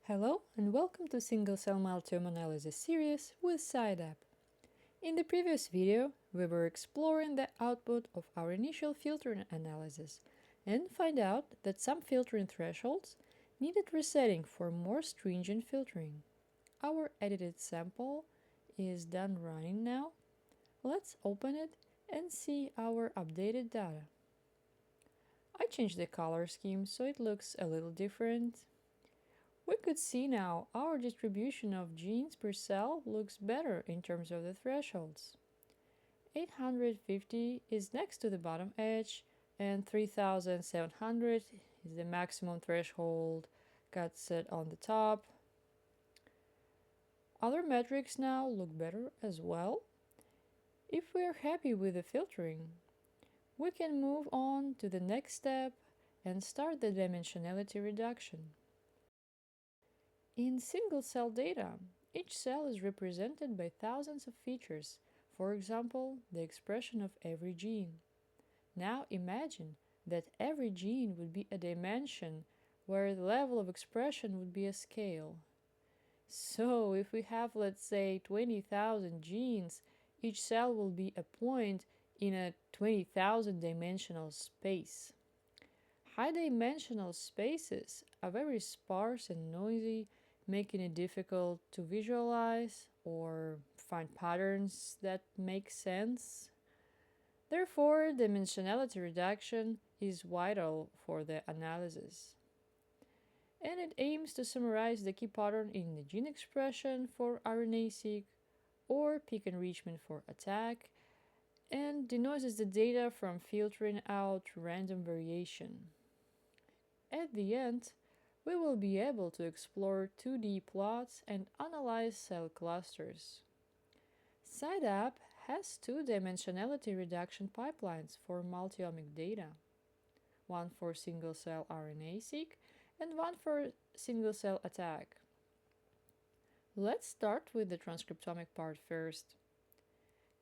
Hello and welcome to single-cell multiome analysis series with SciDAP. In the previous video, we were exploring the output of our initial filtering analysis and find out that some filtering thresholds needed resetting for more stringent filtering. Our edited sample is done running now. Let's open it and see our updated data. I changed the color scheme so it looks a little different. We could see now our distribution of genes per cell looks better in terms of the thresholds. 850 is next to the bottom edge and 3700 is the maximum threshold got set on the top. Other metrics now look better as well. If we are happy with the filtering, we can move on to the next step and start the dimensionality reduction. In single-cell data, each cell is represented by thousands of features, for example, the expression of every gene. Now imagine that every gene would be a dimension where the level of expression would be a scale. So if we have, let's say, 20,000 genes, each cell will be a point in a 20,000 dimensional space. High-dimensional spaces are very sparse and noisy, making it difficult to visualize or find patterns that make sense. Therefore, dimensionality reduction is vital for the analysis. And it aims to summarize the key pattern in the gene expression for RNA-Seq or peak enrichment for ATAC, and denoises the data from filtering out random variation. At the end, we will be able to explore 2D plots and analyze cell clusters. SciDAP has two dimensionality reduction pipelines for multiomic data, one for single-cell RNA-Seq and one for single-cell ATAC. Let's start with the transcriptomic part first.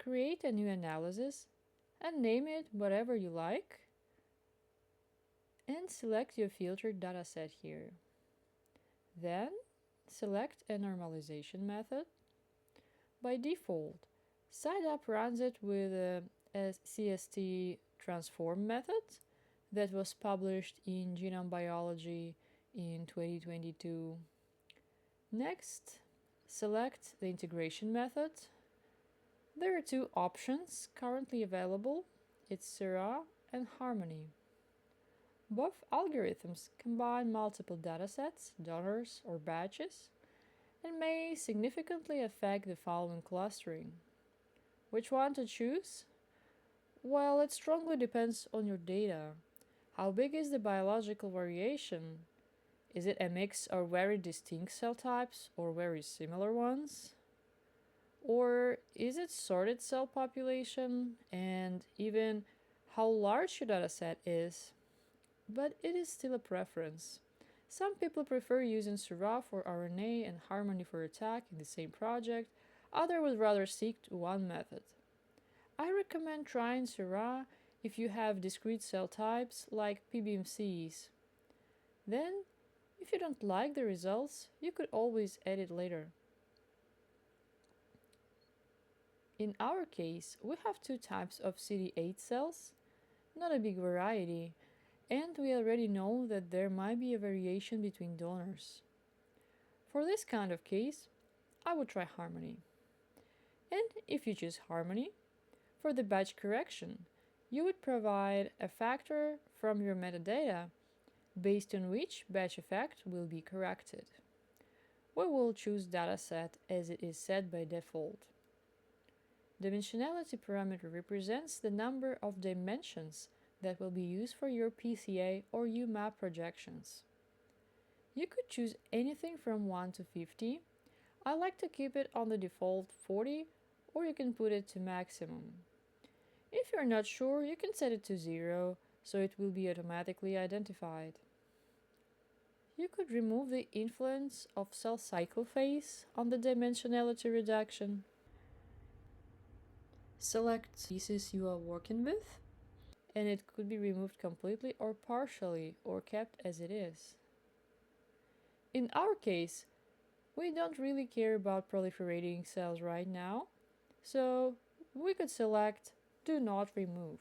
Create a new analysis and name it whatever you like, and select your filtered dataset here. Then select a normalization method. By default, SciDAP runs it with a CST transform method that was published in Genome Biology in 2022. Next, select the integration method. There are two options currently available. It's Syrah and Harmony. Both algorithms combine multiple datasets, donors, or batches, and may significantly affect the following clustering. Which one to choose? Well, it strongly depends on your data. How big is the biological variation? Is it a mix of very distinct cell types or very similar ones? Or is it sorted cell population, and even how large your dataset is? But it is still a preference. Some people prefer using Syrah for RNA and Harmony for ATAC in the same project, others would rather stick to one method. I recommend trying Syrah if you have discrete cell types like PBMCs. Then, if you don't like the results, you could always edit later. In our case, we have two types of CD8 cells, not a big variety, and we already know that there might be a variation between donors. For this kind of case, I would try Harmony. And if you choose Harmony, for the batch correction, you would provide a factor from your metadata based on which batch effect will be corrected. We will choose dataset as it is set by default. Dimensionality parameter represents the number of dimensions that will be used for your PCA or UMAP projections. You could choose anything from 1 to 50. I like to keep it on the default 40, or you can put it to maximum. If you're not sure, you can set it to 0, so it will be automatically identified. You could remove the influence of cell cycle phase on the dimensionality reduction. Select species you are working with, and it could be removed completely or partially, or kept as it is. In our case, we don't really care about proliferating cells right now, so we could select Do Not Remove.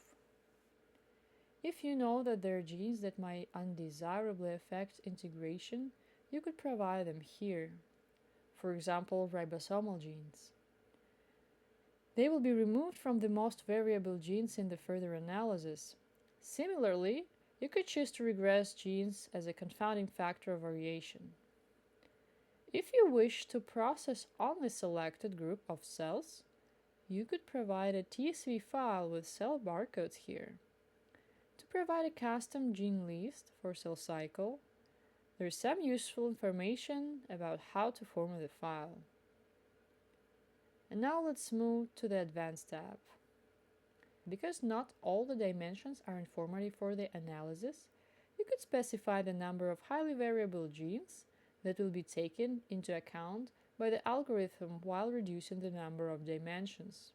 If you know that there are genes that might undesirably affect integration, you could provide them here. For example, ribosomal genes. They will be removed from the most variable genes in the further analysis. Similarly, you could choose to regress genes as a confounding factor of variation. If you wish to process only a selected group of cells, you could provide a TSV file with cell barcodes here. To provide a custom gene list for cell cycle, there is some useful information about how to format the file. And now let's move to the Advanced tab. Because not all the dimensions are informative for the analysis, you could specify the number of highly variable genes that will be taken into account by the algorithm while reducing the number of dimensions.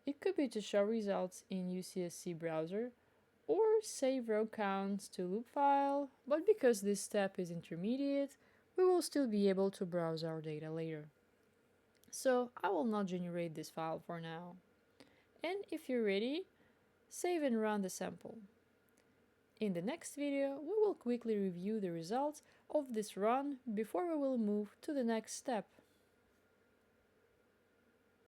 It could be to show results in UCSC browser or save row counts to loop file, but because this step is intermediate, we will still be able to browse our data later. So I will not generate this file for now. And if you're ready, save and run the sample. In the next video, we will quickly review the results of this run before we will move to the next step.